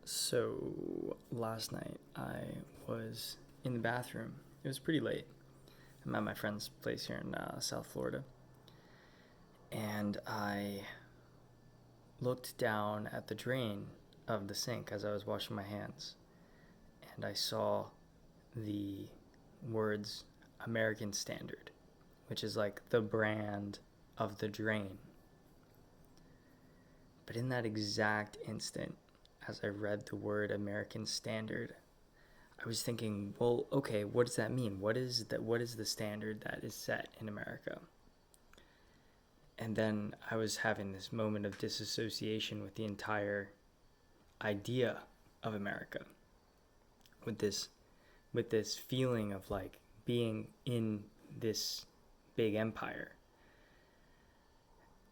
So last night I was in the bathroom. It was pretty late. I'm at my friend's place here in South Florida. And I looked down at the drain of the sink as I was washing my hands. And I saw the words American Standard, which is like the brand of the drain. But in that exact instant, as I read the word American Standard, I was thinking, well, okay, what does that mean? What is that? What is the standard that is set in America? And then I was having this moment of disassociation with the entire idea of America, with this feeling of like being in this big empire.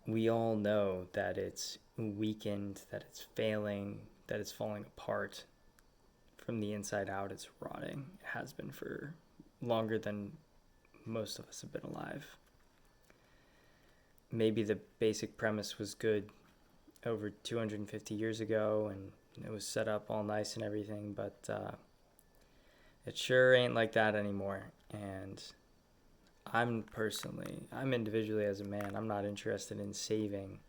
We all know that it's weakened, that it's failing, that it's falling apart from the inside out. It's rotting. It has been for longer than most of us have been alive. Maybe the basic premise was good over 250 years ago and it was set up all nice and everything, but it sure ain't like that anymore. And I'm individually as a man, I'm not interested in saving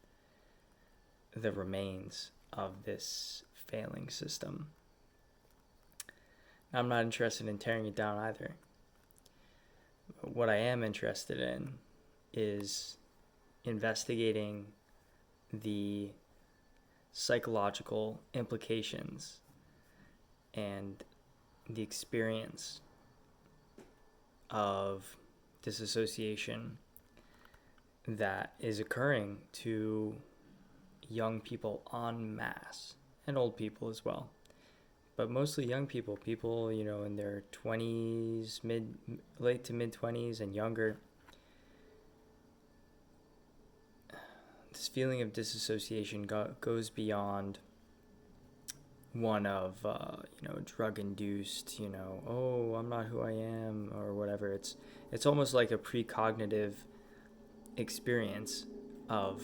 the remains of this failing system. I'm not interested in tearing it down either. What I am interested in is investigating the psychological implications and the experience of disassociation that is occurring to young people en masse, and old people as well, but mostly young people, in their 20s, late to mid 20s and younger. This feeling of disassociation goes beyond one of drug induced, oh, I'm not who I am or whatever. It's almost like a precognitive experience of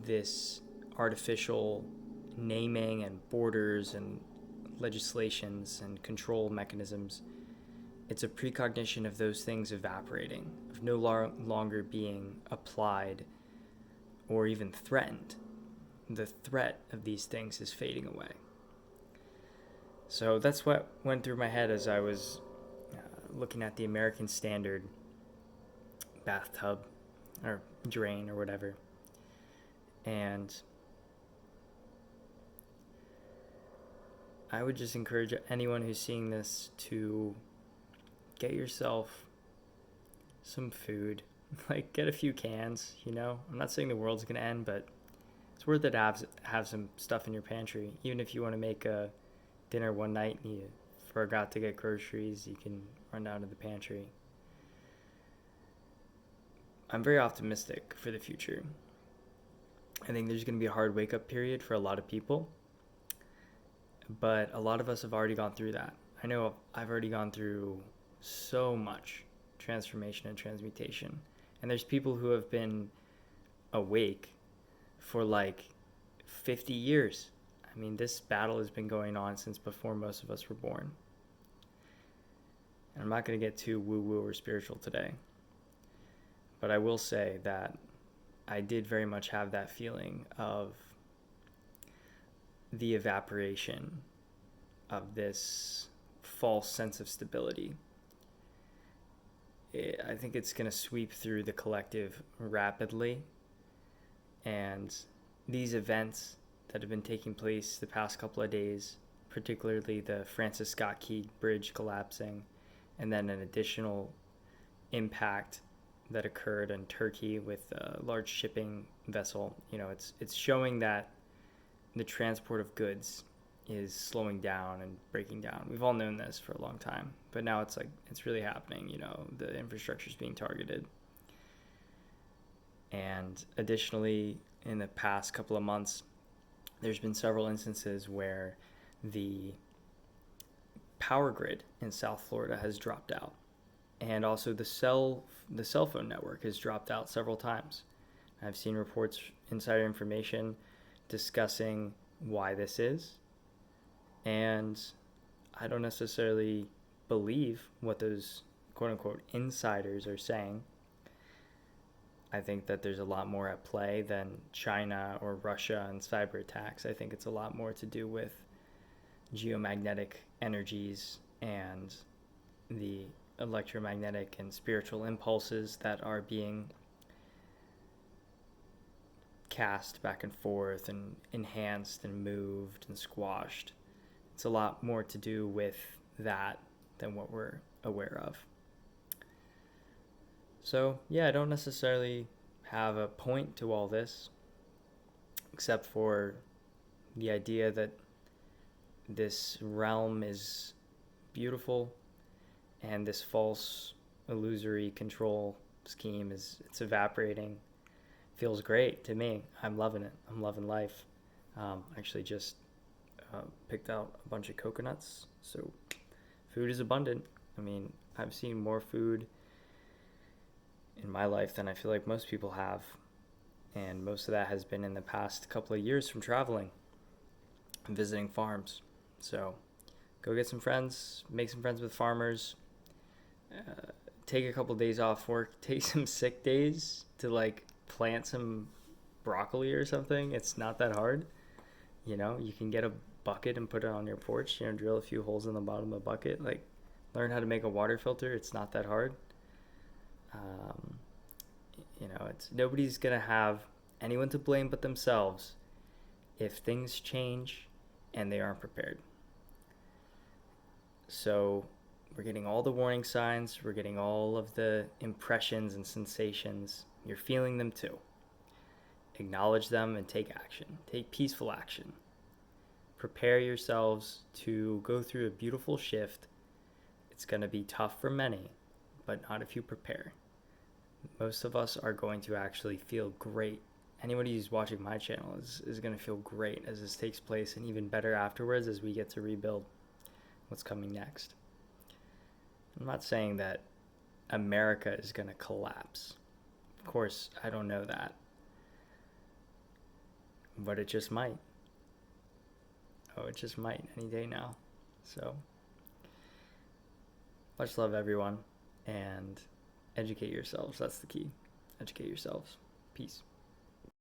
this artificial naming and borders and legislations and control mechanisms. It's a precognition of those things evaporating, of no longer being applied or even threatened. The threat of these things is fading away. So that's what went through my head as I was looking at the American Standard bathtub or drain or whatever. And I would just encourage anyone who's seeing this to get yourself some food. Like, get a few cans, I'm not saying the world's going to end, but it's worth it to have some stuff in your pantry. Even if you want to make a dinner one night and you forgot to get groceries, you can run down to the pantry. I'm very optimistic for the future. I think there's going to be a hard wake-up period for a lot of people, but a lot of us have already gone through that. I know I've already gone through so much transformation and transmutation, and there's people who have been awake for like 50 years. I mean, this battle has been going on since before most of us were born. And I'm not going to get too woo-woo or spiritual today, but I will say that I did very much have that feeling of the evaporation of this false sense of stability. I think it's going to sweep through the collective rapidly, and these events that have been taking place the past couple of days, particularly the Francis Scott Key Bridge collapsing, and then an additional impact that occurred in Turkey with a large shipping vessel, it's showing that the transport of goods is slowing down and breaking down. We've all known this for a long time, but now it's really happening. The infrastructure is being targeted. And additionally, in the past couple of months, there's been several instances where the power grid in South Florida has dropped out, and also the cell phone network has dropped out several times. I've seen reports, insider information, discussing why this is, And I don't necessarily believe what those quote unquote insiders are saying. I think that there's a lot more at play than China or Russia and cyber attacks. I think it's a lot more to do with geomagnetic energies and the electromagnetic and spiritual impulses that are being cast back and forth and enhanced and moved and squashed. It's a lot more to do with that than what we're aware of. So, yeah, I don't necessarily have a point to all this, except for the idea that this realm is beautiful and this false illusory control scheme it's evaporating. Feels great to me. I'm loving it. I'm loving life. Actually just picked out a bunch of coconuts, so food is abundant. I mean, I've seen more food in my life than I feel like most people have, and most of that has been in the past couple of years from traveling and visiting farms. So go get some friends, make some friends with farmers, take a couple days off work, take some sick days to like plant some broccoli or something. It's not that hard. You can get a bucket and put it on your porch, drill a few holes in the bottom of the bucket, like learn how to make a water filter. It's not that hard. It's nobody's gonna have anyone to blame but themselves if things change and they aren't prepared. So we're getting all the warning signs, we're getting all of the impressions and sensations. You're feeling them too. Acknowledge them and take action. Take peaceful action. Prepare yourselves to go through a beautiful shift. It's going to be tough for many, but not if you prepare. Most of us are going to actually feel great. Anybody who's watching my channel is going to feel great as this takes place, and even better afterwards as we get to rebuild what's coming next. I'm not saying that America is going to collapse. Of course, I don't know that. But it just might. Oh, it just might any day now. So, much love, everyone, and educate yourselves. That's the key. Educate yourselves. Peace.